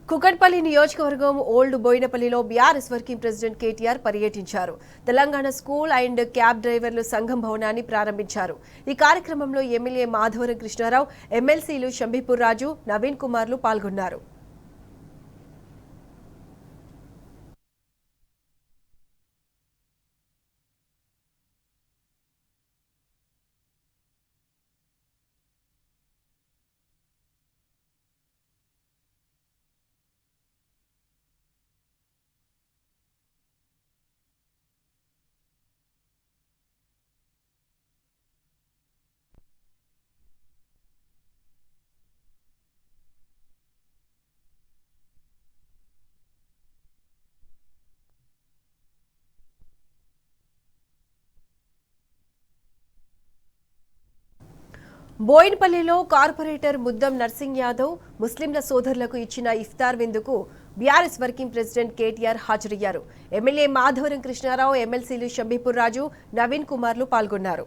కుకట్పల్లి నియోజకవర్గం ఓల్డ్ బోయినపల్లిలో BRS working president KTR పర్యటించారు. తెలంగాణ స్కూల్ అండ్ క్యాబ్ డ్రైవర్లు సంఘం భవనాన్ని ప్రారంభించారు. ఈ కార్యక్రమంలో ఎమ్మెల్యే మాధవరం కృష్ణారావు, ఎమ్మెల్సీలు షంబీపూర్ రాజు, నవీన్ కుమార్లు పాల్గొన్నారు. బోయినపల్లిలో కార్పొరేటర్ ముద్దం నర్సింగ్ యాదవ్ ముస్లింల సోదరులకు ఇచ్చిన ఇఫ్తార్ విందుకు బీఆర్ఎస్ వర్కింగ్ ప్రెసిడెంట్ కేటీఆర్ హాజరయ్యారు. ఎమ్మెల్యే మాధవరం కృష్ణారావు, ఎమ్మెల్సీలు షంబీపూర్ రాజు, నవీన్ కుమార్లు పాల్గొన్నారు.